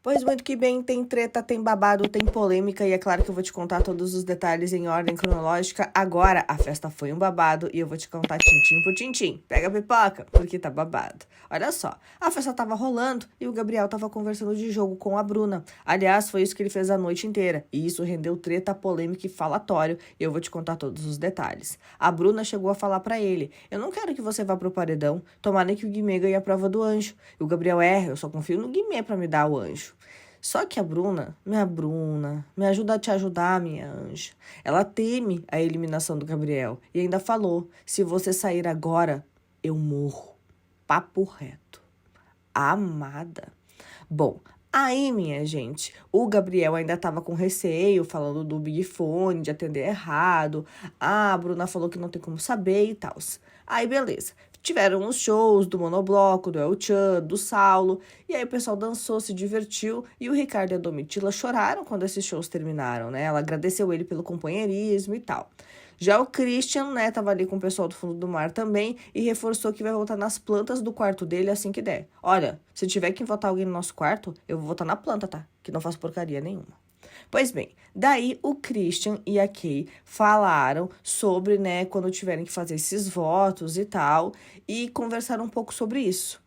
Pois muito que bem, tem treta, tem babado, tem polêmica e é claro que eu vou te contar todos os detalhes em ordem cronológica. Agora, a festa foi um babado e eu vou te contar tintim por tintim. Pega a pipoca, porque tá babado. Olha só, a festa tava rolando e o Gabriel tava conversando de jogo com a Bruna. Aliás, foi isso que ele fez a noite inteira e isso rendeu treta, polêmica e falatório e eu vou te contar todos os detalhes. A Bruna chegou a falar pra ele, eu não quero que você vá pro paredão, tomara que o Guimê ganhe a prova do anjo. E o Gabriel, eu só confio no Guimê pra me dar o anjo. Só que a Bruna, minha Bruna, me ajuda a te ajudar, minha anja. Ela teme a eliminação do Gabriel e ainda falou: se você sair agora, eu morro. Papo reto. Amada. Bom, aí, minha gente, o Gabriel ainda tava com receio, falando do Big Fone, de atender errado. A Bruna falou que não tem como saber e tal. Aí, beleza. Tiveram os shows do Monobloco, do El Chan, do Saulo. E aí o pessoal dançou, se divertiu. E o Ricardo e a Domitila choraram quando esses shows terminaram, né? Ela agradeceu ele pelo companheirismo e tal. Já o Christian, né, tava ali com o pessoal do fundo do mar também e reforçou que vai voltar nas plantas do quarto dele assim que der. Olha, se tiver que votar alguém no nosso quarto, eu vou votar na planta, tá? Que não faz porcaria nenhuma. Pois bem, daí o Christian e a Kay falaram sobre, né, quando tiverem que fazer esses votos e tal, e conversaram um pouco sobre isso.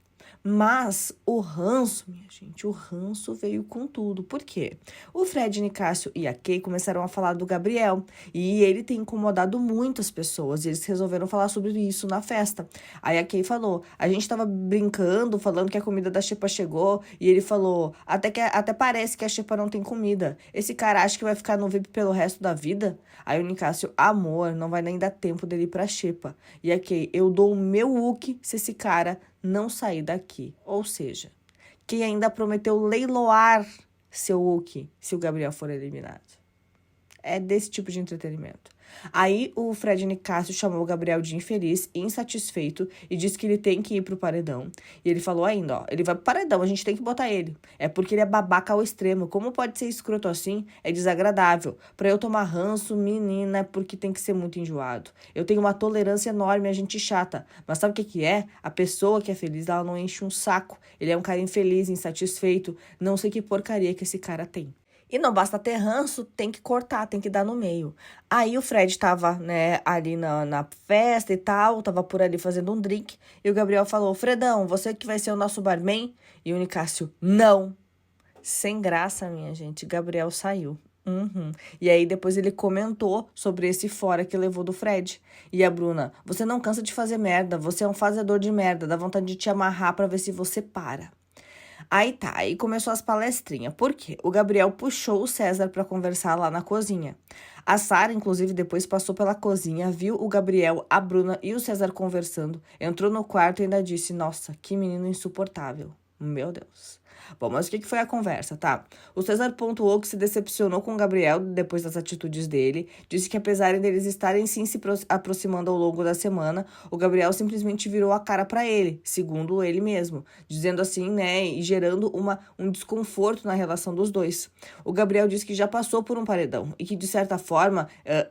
Mas o ranço, minha gente, o ranço veio com tudo. Por quê? O Fred, Nicásio e a Kay começaram a falar do Gabriel. E ele tem incomodado muitas pessoas. E eles resolveram falar sobre isso na festa. Aí a Kay falou, a gente tava brincando, falando que a comida da Xepa chegou. E ele falou, até parece que a Xepa não tem comida. Esse cara acha que vai ficar no VIP pelo resto da vida? Aí o Nicásio, amor, não vai nem dar tempo dele ir pra Xepa. E a Kay, eu dou o meu look se esse cara não sair daqui. Ou seja, quem ainda prometeu leiloar seu Wookie se o Gabriel for eliminado. É desse tipo de entretenimento. Aí o Fred Nicásio chamou o Gabriel de infeliz, insatisfeito, e disse que ele tem que ir pro paredão. E ele falou ainda, ó, ele vai pro paredão, a gente tem que botar ele. É porque ele é babaca ao extremo. Como pode ser escroto assim? É desagradável. Pra eu tomar ranço, menina, é porque tem que ser muito enjoado. Eu tenho uma tolerância enorme a gente chata. Mas sabe o que é? A pessoa que é feliz, ela não enche um saco. Ele é um cara infeliz, insatisfeito. Não sei que porcaria que esse cara tem. E não basta ter ranço, tem que cortar, tem que dar no meio. Aí o Fred tava, né, ali na festa e tal, tava por ali fazendo um drink. E o Gabriel falou, Fredão, você que vai ser o nosso barman? E o Nicásio, não. Sem graça, minha gente, Gabriel saiu. E aí depois ele comentou sobre esse fora que levou do Fred. E a Bruna, você não cansa de fazer merda, você é um fazedor de merda, dá vontade de te amarrar pra ver se você para. Aí tá, aí começou as palestrinhas. Por quê? O Gabriel puxou o César pra conversar lá na cozinha. A Sara, inclusive, depois passou pela cozinha, viu o Gabriel, a Bruna e o César conversando, entrou no quarto e ainda disse, nossa, que menino insuportável. Meu Deus. Bom, mas o que foi a conversa, tá? O César pontuou que se decepcionou com o Gabriel depois das atitudes dele, disse que apesar deles estarem sim se aproximando ao longo da semana, o Gabriel simplesmente virou a cara pra ele, segundo ele mesmo, dizendo assim, né, e gerando um desconforto na relação dos dois. O Gabriel disse que já passou por um paredão e que, de certa forma,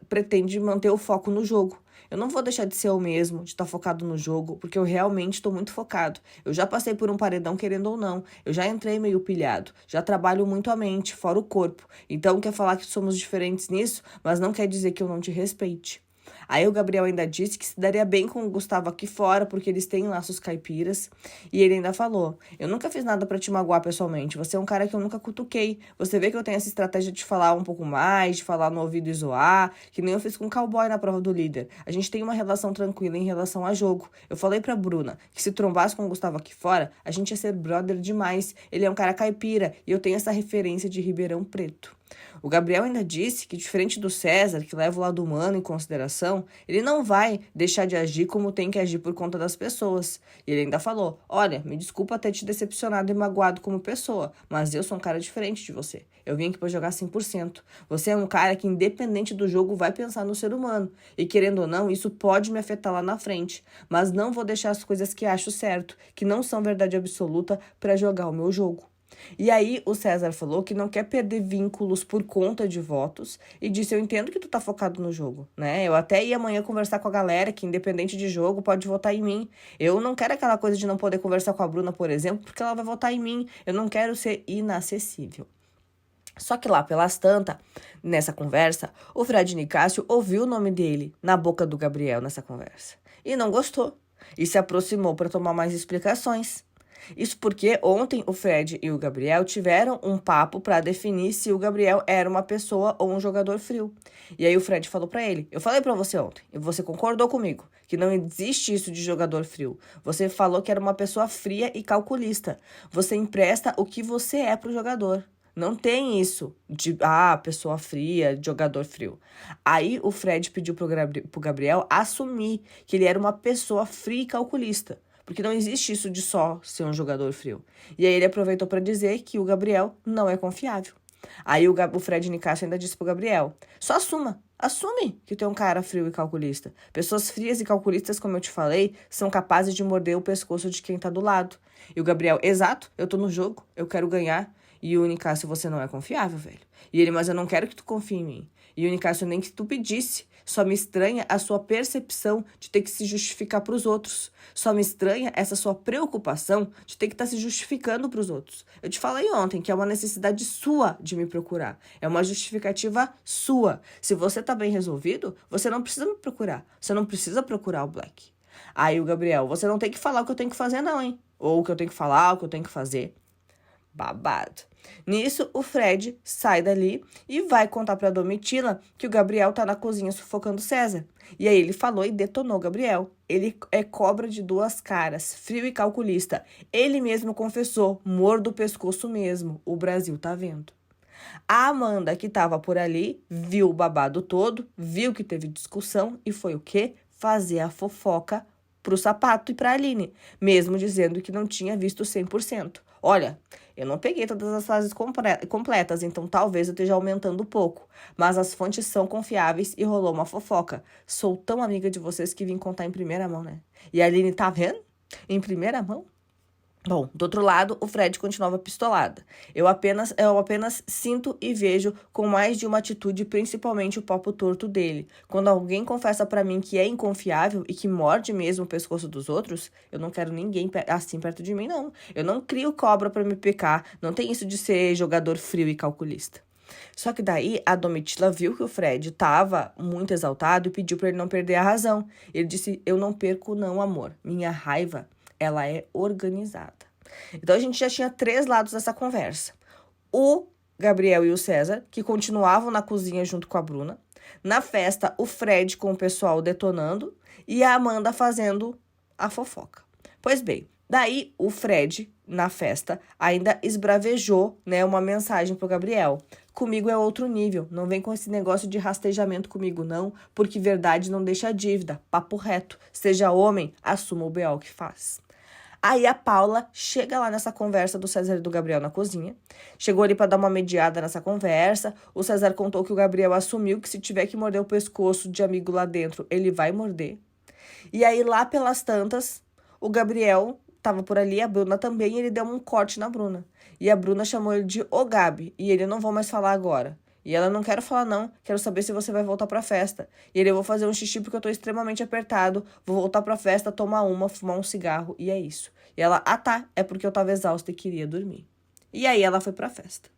pretende manter o foco no jogo. Eu não vou deixar de ser o mesmo, de estar focado no jogo, porque eu realmente estou muito focado. Eu já passei por um paredão, querendo ou não. Eu já entrei meio pilhado. Já trabalho muito a mente, fora o corpo. Então, quer falar que somos diferentes nisso, mas não quer dizer que eu não te respeite. Aí o Gabriel ainda disse que se daria bem com o Gustavo aqui fora, porque eles têm laços caipiras. E ele ainda falou, eu nunca fiz nada pra te magoar pessoalmente, você é um cara que eu nunca cutuquei. Você vê que eu tenho essa estratégia de falar um pouco mais, de falar no ouvido e zoar, que nem eu fiz com o cowboy na prova do líder. A gente tem uma relação tranquila em relação a jogo. Eu falei pra Bruna que se trombasse com o Gustavo aqui fora, a gente ia ser brother demais. Ele é um cara caipira e eu tenho essa referência de Ribeirão Preto. O Gabriel ainda disse que, diferente do César, que leva o lado humano em consideração, ele não vai deixar de agir como tem que agir por conta das pessoas. E ele ainda falou, olha, me desculpa ter te decepcionado e magoado como pessoa, mas eu sou um cara diferente de você. Eu vim aqui pra jogar 100%. Você é um cara que, independente do jogo, vai pensar no ser humano. E querendo ou não, isso pode me afetar lá na frente. Mas não vou deixar as coisas que acho certo, que não são verdade absoluta, pra jogar o meu jogo. E aí o César falou que não quer perder vínculos por conta de votos e disse, eu entendo que tu tá focado no jogo, né? Eu até ia amanhã conversar com a galera que independente de jogo pode votar em mim. Eu não quero aquela coisa de não poder conversar com a Bruna, por exemplo, porque ela vai votar em mim. Eu não quero ser inacessível. Só que lá pelas tantas, nessa conversa, o Fred Nicásio ouviu o nome dele na boca do Gabriel nessa conversa. E não gostou. E se aproximou para tomar mais explicações. Isso porque ontem o Fred e o Gabriel tiveram um papo para definir se o Gabriel era uma pessoa ou um jogador frio. E aí o Fred falou para ele, eu falei para você ontem, e você concordou comigo, que não existe isso de jogador frio. Você falou que era uma pessoa fria e calculista. Você empresta o que você é pro jogador. Não tem isso de, pessoa fria, jogador frio. Aí o Fred pediu pro Gabriel assumir que ele era uma pessoa fria e calculista. Porque não existe isso de só ser um jogador frio. E aí ele aproveitou para dizer que o Gabriel não é confiável. Aí o Fred Nicásio ainda disse pro Gabriel, só assume que tu é um cara frio e calculista. Pessoas frias e calculistas, como eu te falei, são capazes de morder o pescoço de quem tá do lado. E o Gabriel, exato, eu tô no jogo, eu quero ganhar. E o Nicásio, você não é confiável, velho. E ele, mas eu não quero que tu confie em mim. E o Nicásio, nem que tu pedisse. Só me estranha a sua percepção de ter que se justificar pros outros. Só me estranha essa sua preocupação de ter que estar se justificando pros outros. Eu te falei ontem que é uma necessidade sua de me procurar. É uma justificativa sua. Se você tá bem resolvido, você não precisa me procurar. Você não precisa procurar o Black. Aí o Gabriel, você não tem que falar o que eu tenho que fazer não, hein? Ou o que eu tenho que falar, o que eu tenho que fazer. Babado. Nisso, o Fred sai dali e vai contar pra Domitila que o Gabriel tá na cozinha sufocando César. E aí ele falou e detonou o Gabriel. Ele é cobra de duas caras, frio e calculista. Ele mesmo confessou, mordo o pescoço mesmo. O Brasil tá vendo. A Amanda, que tava por ali, viu o babado todo, viu que teve discussão e foi o quê? Fazer a fofoca pro Sapato e pra Aline, mesmo dizendo que não tinha visto 100%. Olha, eu não peguei todas as fases completas, então talvez eu esteja aumentando um pouco. Mas as fontes são confiáveis e rolou uma fofoca. Sou tão amiga de vocês que vim contar em primeira mão, né? E a Aline tá vendo? Em primeira mão? Bom, do outro lado, o Fred continuava pistolada. Eu apenas sinto e vejo com mais de uma atitude, principalmente o papo torto dele. Quando alguém confessa pra mim que é inconfiável e que morde mesmo o pescoço dos outros, eu não quero ninguém assim perto de mim, não. Eu não crio cobra pra me picar, não tem isso de ser jogador frio e calculista. Só que daí a Domitila viu que o Fred tava muito exaltado e pediu pra ele não perder a razão. Ele disse, eu não perco não, amor. Minha raiva, ela é organizada. Então, a gente já tinha 3 lados dessa conversa. O Gabriel e o César, que continuavam na cozinha junto com a Bruna. Na festa, o Fred com o pessoal detonando e a Amanda fazendo a fofoca. Pois bem, daí o Fred, na festa, ainda esbravejou, né, uma mensagem pro Gabriel. Comigo é outro nível, não vem com esse negócio de rastejamento comigo não, porque verdade não deixa dívida, papo reto. Seja homem, assuma o B.O. que faz. Aí a Paula chega lá nessa conversa do César e do Gabriel na cozinha. Chegou ali para dar uma mediada nessa conversa. O César contou que o Gabriel assumiu que se tiver que morder o pescoço de amigo lá dentro, ele vai morder. E aí lá pelas tantas, o Gabriel tava por ali, a Bruna também, e ele deu um corte na Bruna. E a Bruna chamou ele de "Ô Gabi", e ele, não vou mais falar agora. E ela, não quero falar não, quero saber se você vai voltar pra festa. E ele, eu vou fazer um xixi porque eu tô extremamente apertado, vou voltar pra festa, tomar uma, fumar um cigarro, e é isso. E ela, tá, é porque eu tava exausta e queria dormir. E aí ela foi pra festa.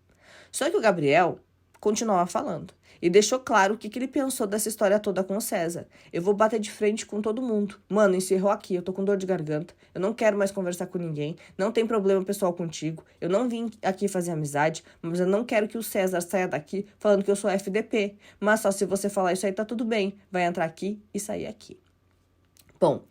Só que o Gabriel continuava falando. E deixou claro o que ele pensou dessa história toda com o César. Eu vou bater de frente com todo mundo. Mano, encerrou aqui, eu tô com dor de garganta. Eu não quero mais conversar com ninguém. Não tem problema pessoal contigo. Eu não vim aqui fazer amizade, mas eu não quero que o César saia daqui falando que eu sou FDP. Mas só se você falar isso aí tá tudo bem. Vai entrar aqui e sair aqui. Bom,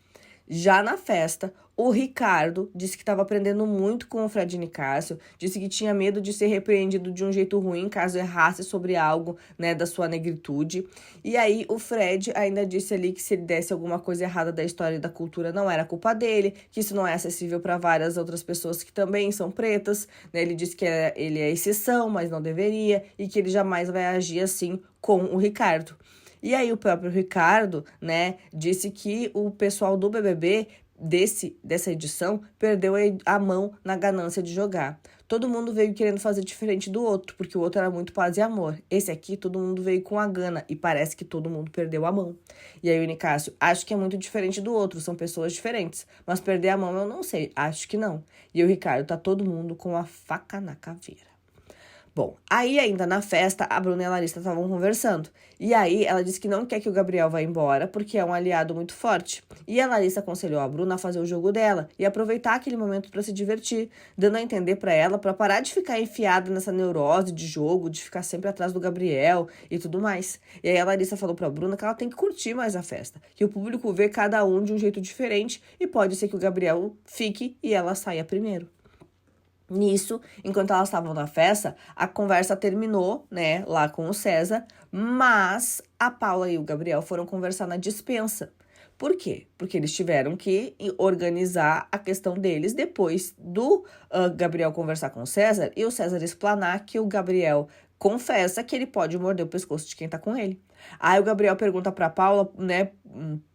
já na festa, o Ricardo disse que estava aprendendo muito com o Fred Nicásio, disse que tinha medo de ser repreendido de um jeito ruim caso errasse sobre algo, né, da sua negritude. E aí o Fred ainda disse ali que se ele desse alguma coisa errada da história e da cultura não era culpa dele, que isso não é acessível para várias outras pessoas que também são pretas, né? Ele disse que ele é exceção, mas não deveria, e que ele jamais vai agir assim com o Ricardo. E aí o próprio Ricardo, né, disse que o pessoal do BBB dessa edição perdeu a mão na ganância de jogar. Todo mundo veio querendo fazer diferente do outro, porque o outro era muito paz e amor. Esse aqui, todo mundo veio com a gana e parece que todo mundo perdeu a mão. E aí o Nicásio, acho que é muito diferente do outro, são pessoas diferentes. Mas perder a mão eu não sei, acho que não. E o Ricardo, tá todo mundo com a faca na caveira. Bom, aí ainda na festa, a Bruna e a Larissa estavam conversando. E aí ela disse que não quer que o Gabriel vá embora, porque é um aliado muito forte. E a Larissa aconselhou a Bruna a fazer o jogo dela e aproveitar aquele momento para se divertir, dando a entender para ela para parar de ficar enfiada nessa neurose de jogo, de ficar sempre atrás do Gabriel e tudo mais. E aí a Larissa falou pra Bruna que ela tem que curtir mais a festa, que o público vê cada um de um jeito diferente e pode ser que o Gabriel fique e ela saia primeiro. Nisso, enquanto elas estavam na festa, a conversa terminou, né, lá com o César, mas a Paula e o Gabriel foram conversar na despensa. Por quê? Porque eles tiveram que organizar a questão deles depois do Gabriel conversar com o César e o César explanar que o Gabriel confessa que ele pode morder o pescoço de quem tá com ele. Aí o Gabriel pergunta pra Paula, né,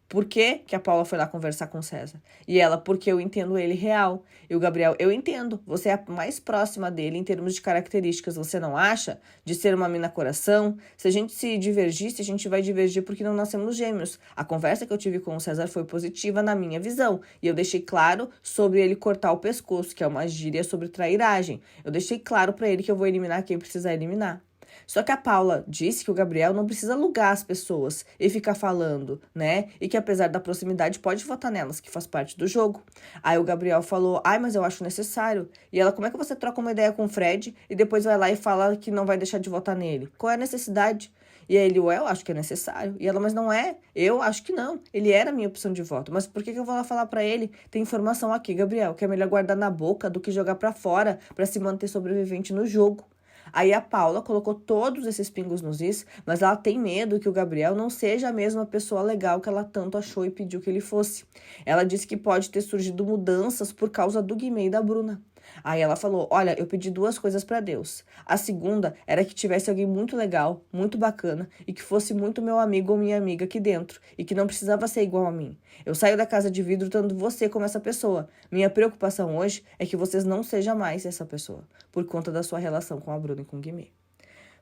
por que a Paula foi lá conversar com o César? E ela, porque eu entendo ele real. E o Gabriel, eu entendo. Você é a mais próxima dele em termos de características. Você não acha? De ser uma mina coração? Se a gente se divergisse, a gente vai divergir porque não nascemos gêmeos. A conversa que eu tive com o César foi positiva na minha visão. E eu deixei claro sobre ele cortar o pescoço, que é uma gíria sobre trairagem. Eu deixei claro pra ele que eu vou eliminar quem precisar eliminar. Só que a Paula disse que o Gabriel não precisa alugar as pessoas e ficar falando, né? E que apesar da proximidade pode votar nelas, que faz parte do jogo. Aí o Gabriel falou, mas eu acho necessário. E ela, como é que você troca uma ideia com o Fred e depois vai lá e fala que não vai deixar de votar nele? Qual é a necessidade? E aí ele, eu acho que é necessário. E ela, mas não é? Eu acho que não. Ele era a minha opção de voto. Mas por que eu vou lá falar pra ele? Tem informação aqui, Gabriel, que é melhor guardar na boca do que jogar pra fora pra se manter sobrevivente no jogo. Aí a Paula colocou todos esses pingos nos is, mas ela tem medo que o Gabriel não seja a mesma pessoa legal que ela tanto achou e pediu que ele fosse. Ela disse que pode ter surgido mudanças por causa do Guimê e da Bruna. Aí ela falou, olha, eu pedi 2 coisas pra Deus. A segunda era que tivesse alguém muito legal, muito bacana e que fosse muito meu amigo ou minha amiga aqui dentro e que não precisava ser igual a mim. Eu saio da casa de vidro tendo você como essa pessoa. Minha preocupação hoje é que vocês não sejam mais essa pessoa, por conta da sua relação com a Bruna e com o Guimê.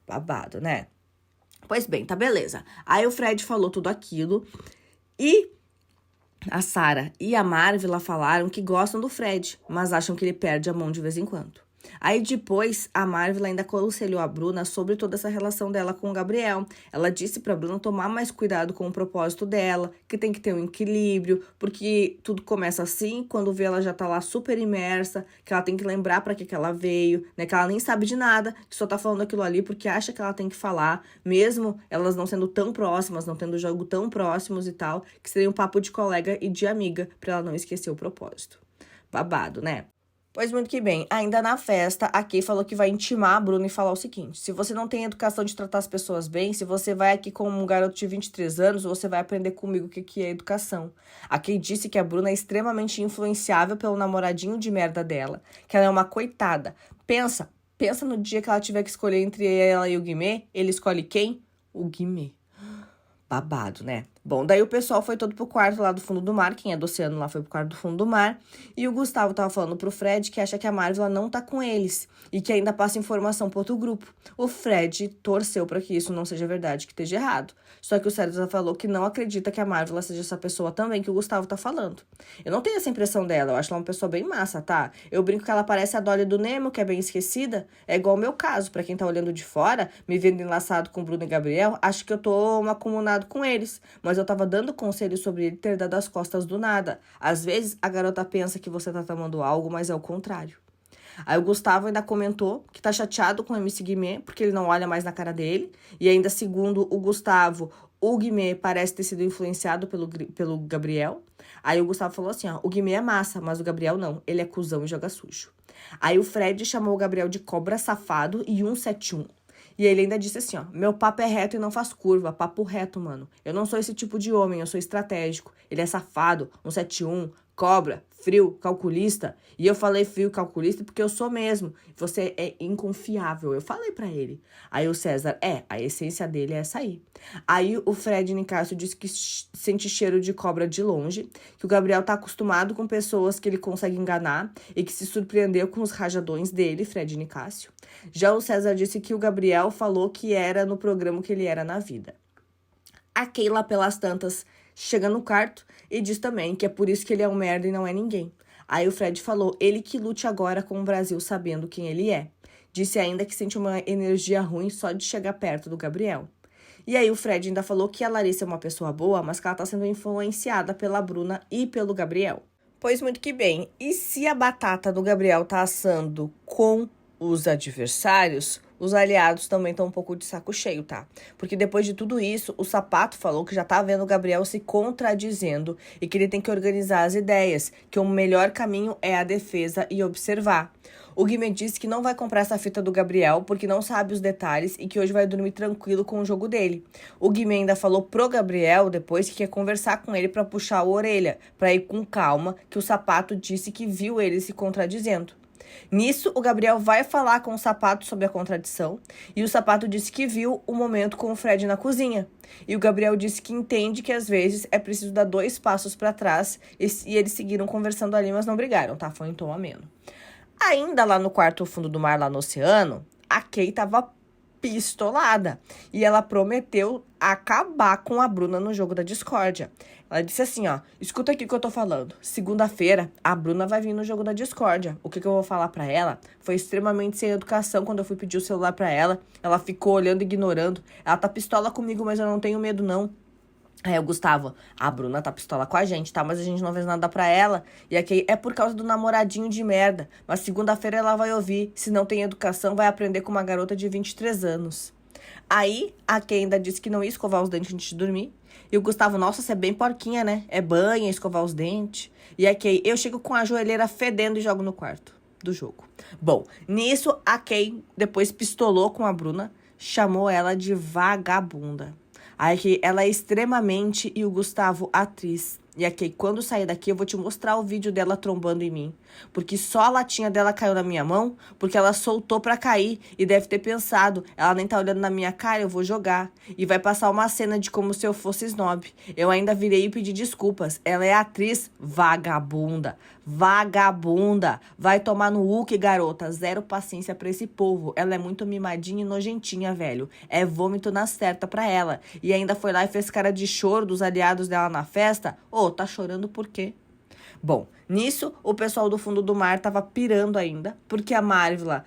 Babado, né? Pois bem, tá beleza. Aí o Fred falou tudo aquilo e a Sarah e a Marvila falaram que gostam do Fred, mas acham que ele perde a mão de vez em quando. Aí depois, a Marvila ainda aconselhou a Bruna sobre toda essa relação dela com o Gabriel. Ela disse pra Bruna tomar mais cuidado com o propósito dela, que tem que ter um equilíbrio, porque tudo começa assim, quando vê ela já tá lá super imersa, que ela tem que lembrar pra que ela veio, né, que ela nem sabe de nada, que só tá falando aquilo ali porque acha que ela tem que falar, mesmo elas não sendo tão próximas, não tendo jogo tão próximos e tal, que seria um papo de colega e de amiga, pra ela não esquecer o propósito. Babado, né? Pois muito que bem, ainda na festa, a Kay falou que vai intimar a Bruna e falar o seguinte, se você não tem educação de tratar as pessoas bem, se você vai aqui como um garoto de 23 anos, você vai aprender comigo o que é educação. A Kay disse que a Bruna é extremamente influenciável pelo namoradinho de merda dela, que ela é uma coitada. Pensa no dia que ela tiver que escolher entre ela e o Guimê, ele escolhe quem? O Guimê. Babado, né? Bom, daí o pessoal foi todo pro quarto lá do fundo do mar, quem é do oceano lá foi pro quarto do fundo do mar, e o Gustavo tava falando pro Fred que acha que a Marvila não tá com eles, e que ainda passa informação pro outro grupo. O Fred torceu pra que isso não seja verdade, que esteja errado. Só que o César falou que não acredita que a Marvila seja essa pessoa também que o Gustavo tá falando. Eu não tenho essa impressão dela, eu acho ela uma pessoa bem massa, tá? Eu brinco que ela parece a Dolly do Nemo, que é bem esquecida. É igual o meu caso, pra quem tá olhando de fora, me vendo enlaçado com Bruno e Gabriel, acho que eu tô macumunado com eles, mas eu tava dando conselhos sobre ele ter dado as costas do nada. Às vezes, a garota pensa que você tá tomando algo, mas é o contrário. Aí o Gustavo ainda comentou que tá chateado com o MC Guimê, porque ele não olha mais na cara dele. E ainda, segundo o Gustavo, o Guimê parece ter sido influenciado pelo Gabriel. Aí o Gustavo falou assim, ó, o Guimê é massa, mas o Gabriel não. Ele é cuzão e joga sujo. Aí o Fred chamou o Gabriel de cobra safado e 171. E ele ainda disse assim, ó, meu papo é reto e não faz curva, papo reto, mano. Eu não sou esse tipo de homem, eu sou estratégico. Ele é safado, 171, cobra, frio, calculista. E eu falei frio, calculista porque eu sou mesmo. Você é inconfiável. Eu falei pra ele. Aí o César, a essência dele é essa aí. Aí o Fred Nicásio disse que sente cheiro de cobra de longe, que o Gabriel tá acostumado com pessoas que ele consegue enganar e que se surpreendeu com os rajadões dele, Fred Nicásio. Já o César disse que o Gabriel falou que era no programa que ele era na vida. A Keila, pelas tantas, chega no quarto e diz também que é por isso que ele é um merda e não é ninguém. Aí o Fred falou, ele que lute agora com o Brasil sabendo quem ele é. Disse ainda que sente uma energia ruim só de chegar perto do Gabriel. E aí o Fred ainda falou que a Larissa é uma pessoa boa, mas que ela tá sendo influenciada pela Bruna e pelo Gabriel. Pois muito que bem, e se a batata do Gabriel tá assando com os adversários, os aliados também estão um pouco de saco cheio, tá? Porque depois de tudo isso, o Sapato falou que já tá vendo o Gabriel se contradizendo e que ele tem que organizar as ideias, que o melhor caminho é a defesa e observar. O Guimê disse que não vai comprar essa fita do Gabriel porque não sabe os detalhes e que hoje vai dormir tranquilo com o jogo dele. O Guimê ainda falou pro Gabriel depois que quer conversar com ele pra puxar a orelha, pra ir com calma, que o Sapato disse que viu ele se contradizendo. Nisso, o Gabriel vai falar com o Sapato sobre a contradição e o Sapato disse que viu o momento com o Fred na cozinha. E o Gabriel disse que entende que às vezes é preciso dar 2 passos para trás e eles seguiram conversando ali, mas não brigaram, tá? Foi em tom ameno. Ainda lá no quarto fundo do mar, lá no oceano, a Kay tava pistolada e ela prometeu acabar com a Bruna no jogo da discórdia. Ela disse assim, ó, escuta aqui o que eu tô falando. Segunda-feira, a Bruna vai vir no jogo da discórdia. O que eu vou falar pra ela foi extremamente sem educação quando eu fui pedir o celular pra ela. Ela ficou olhando, ignorando. Ela tá pistola comigo, mas eu não tenho medo, não. Aí o Gustavo, a Bruna tá pistola com a gente, tá? Mas a gente não fez nada pra ela. E aqui é por causa do namoradinho de merda. Mas segunda-feira ela vai ouvir. Se não tem educação, vai aprender com uma garota de 23 anos. Aí, a Kay ainda disse que não ia escovar os dentes antes de dormir. E o Gustavo, nossa, você é bem porquinha, né? É banha, escovar os dentes. E a Kay, eu chego com a joelheira fedendo e jogo no quarto do jogo. Bom, nisso, a Kay depois pistolou com a Bruna, chamou ela de vagabunda. Aí que ela é extremamente e o Gustavo atriz. E aqui, quando sair daqui, eu vou te mostrar o vídeo dela trombando em mim. Porque só a latinha dela caiu na minha mão, porque ela soltou pra cair e deve ter pensado, ela nem tá olhando na minha cara, eu vou jogar. E vai passar uma cena de como se eu fosse snob. Eu ainda virei e pedi desculpas. Ela é atriz vagabunda. Vagabunda. Vai tomar no Hulk, garota. Zero paciência pra esse povo. Ela é muito mimadinha e nojentinha, velho. É vômito na certa pra ela. E ainda foi lá e fez cara de choro dos aliados dela na festa. Ô, tá chorando por quê? Bom, nisso, o pessoal do fundo do mar tava pirando ainda, porque a Marvila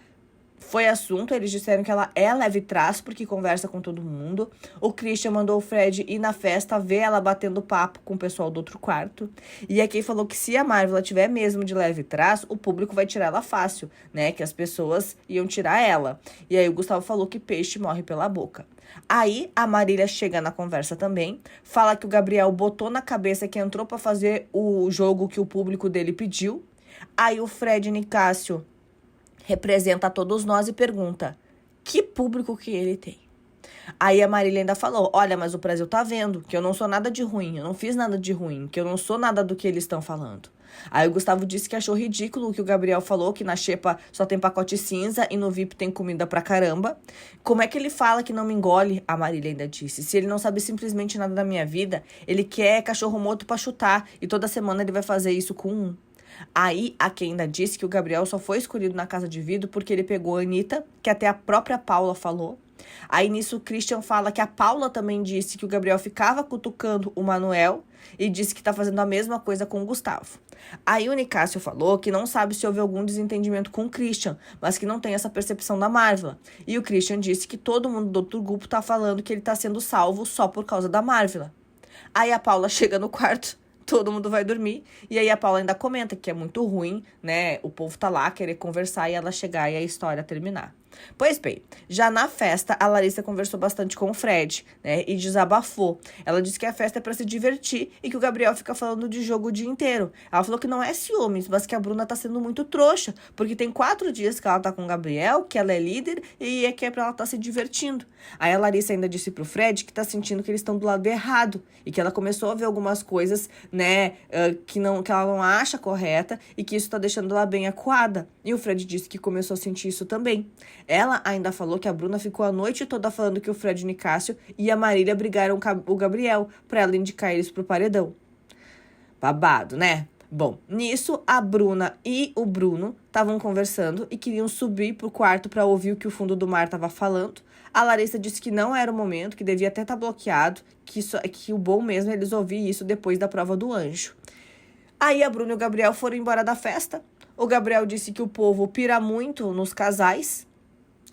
foi assunto, eles disseram que ela é leve trás, porque conversa com todo mundo. O Christian mandou o Fred ir na festa, ver ela batendo papo com o pessoal do outro quarto. E aqui falou que se a Marvila tiver mesmo de leve trás, o público vai tirar ela fácil, né? Que as pessoas iam tirar ela. E aí o Gustavo falou que peixe morre pela boca. Aí a Marília chega na conversa também, fala que o Gabriel botou na cabeça que entrou pra fazer o jogo que o público dele pediu. Aí o Fred Nicásio representa a todos nós e pergunta, que público que ele tem? Aí a Marília ainda falou, olha, mas o Brasil tá vendo que eu não sou nada de ruim, eu não fiz nada de ruim, que eu não sou nada do que eles estão falando. Aí o Gustavo disse que achou ridículo o que o Gabriel falou, que na xepa só tem pacote cinza e no VIP tem comida pra caramba. Como é que ele fala que não me engole? A Marília ainda disse. Se ele não sabe simplesmente nada da minha vida, ele quer cachorro morto pra chutar e toda semana ele vai fazer isso com um. Aí, a Kay ainda disse que o Gabriel só foi escolhido na Casa de Vidro porque ele pegou a Anitta, que até a própria Paula falou. Aí, nisso, o Christian fala que a Paula também disse que o Gabriel ficava cutucando o Manuel e disse que tá fazendo a mesma coisa com o Gustavo. Aí, o Nicásio falou que não sabe se houve algum desentendimento com o Christian, mas que não tem essa percepção da Marvila. E o Christian disse que todo mundo do outro grupo tá falando que ele tá sendo salvo só por causa da Marvila. Aí, a Paula chega no quarto, todo mundo vai dormir, e aí a Paula ainda comenta que é muito ruim, né, o povo tá lá, querer conversar e ela chegar e a história terminar. Pois bem, já na festa, a Larissa conversou bastante com o Fred, né, e desabafou. Ela disse que a festa é pra se divertir e que o Gabriel fica falando de jogo o dia inteiro. Ela falou que não é ciúmes, mas que a Bruna tá sendo muito trouxa, porque tem 4 dias que ela tá com o Gabriel, que ela é líder e é que é pra ela tá se divertindo. Aí a Larissa ainda disse pro Fred que tá sentindo que eles estão do lado errado e que ela começou a ver algumas coisas, né, que ela não acha correta e que isso tá deixando ela bem acuada. E o Fred disse que começou a sentir isso também. Ela ainda falou que a Bruna ficou a noite toda falando que o Fred Nicásio e a Marília brigaram com o Gabriel pra ela indicar eles pro paredão. Babado, né? Bom, nisso a Bruna e o Bruno estavam conversando e queriam subir pro quarto pra ouvir o que o fundo do mar tava falando. A Larissa disse que não era o momento, que devia até estar bloqueado, que o bom mesmo é eles ouvirem isso depois da prova do anjo. Aí a Bruna e o Gabriel foram embora da festa. O Gabriel disse que o povo pira muito nos casais.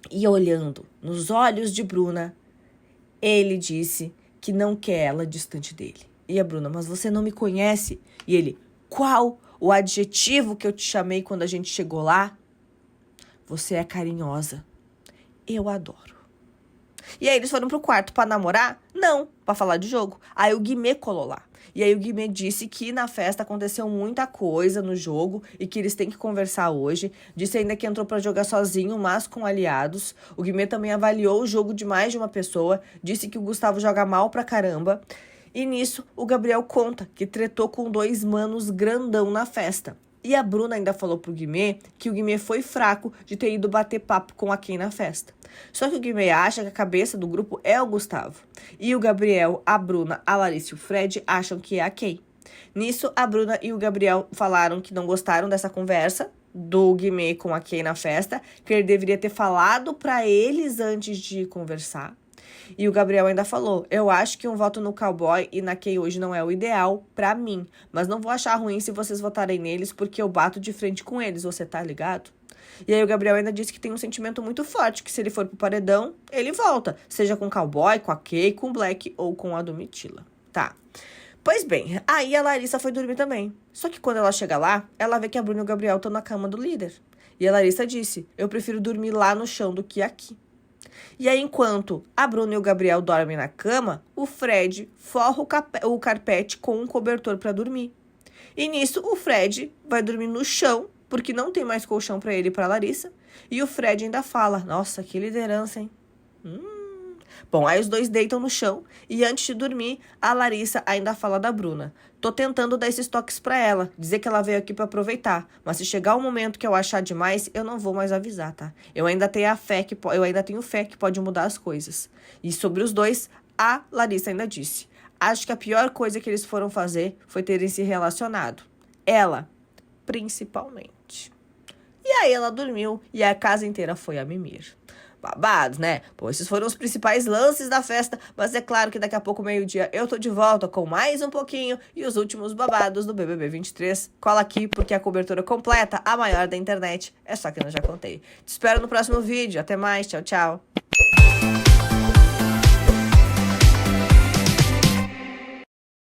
E olhando nos olhos de Bruna, ele disse que não quer ela distante dele. E a Bruna, mas você não me conhece? E ele, qual o adjetivo que eu te chamei quando a gente chegou lá? Você é carinhosa. Eu adoro. E aí eles foram pro quarto pra namorar? Não, pra falar de jogo. Aí o Guimê colou lá. E aí o Guimê disse que na festa aconteceu muita coisa no jogo e que eles têm que conversar hoje. Disse ainda que entrou pra jogar sozinho, mas com aliados. O Guimê também avaliou o jogo de mais de uma pessoa. Disse que o Gustavo joga mal pra caramba. E nisso, o Gabriel conta que tretou com 2 manos grandão na festa. E a Bruna ainda falou pro Guimê que o Guimê foi fraco de ter ido bater papo com a Kay na festa. Só que o Guimê acha que a cabeça do grupo é o Gustavo. E o Gabriel, a Bruna, a Larissa e o Fred acham que é a Kay. Nisso, a Bruna e o Gabriel falaram que não gostaram dessa conversa do Guimê com a Kay na festa, que ele deveria ter falado pra eles antes de conversar. E o Gabriel ainda falou, eu acho que um voto no Cowboy e na Kay hoje não é o ideal pra mim, mas não vou achar ruim se vocês votarem neles porque eu bato de frente com eles, você tá ligado? E aí o Gabriel ainda disse que tem um sentimento muito forte, que se ele for pro paredão, ele volta, seja com o Cowboy, com a Kay, com o Black ou com a Domitila, tá? Pois bem, aí a Larissa foi dormir também. Só que quando ela chega lá, ela vê que a Bruna e o Gabriel estão na cama do líder. E a Larissa disse, eu prefiro dormir lá no chão do que aqui. E aí, enquanto a Bruna e o Gabriel dormem na cama, o Fred forra o carpete com um cobertor para dormir. E nisso, o Fred vai dormir no chão, porque não tem mais colchão para ele e para Larissa. E o Fred ainda fala, nossa, que liderança, hein? Bom, aí os dois deitam no chão e antes de dormir, a Larissa ainda fala da Bruna. Tô tentando dar esses toques pra ela, dizer que ela veio aqui pra aproveitar, mas se chegar o momento que eu achar demais, eu não vou mais avisar, tá? Eu ainda tenho fé que pode mudar as coisas. E sobre os dois, a Larissa ainda disse, acho que a pior coisa que eles foram fazer foi terem se relacionado. Ela, principalmente. E aí ela dormiu e a casa inteira foi a mimir. Babados, né? Bom, esses foram os principais lances da festa, mas é claro que daqui a pouco, meio-dia, eu tô de volta com mais um pouquinho e os últimos babados do BBB 23. Cola aqui, porque a cobertura completa, a maior da internet, é só que eu não já contei. Te espero no próximo vídeo. Até mais. Tchau, tchau.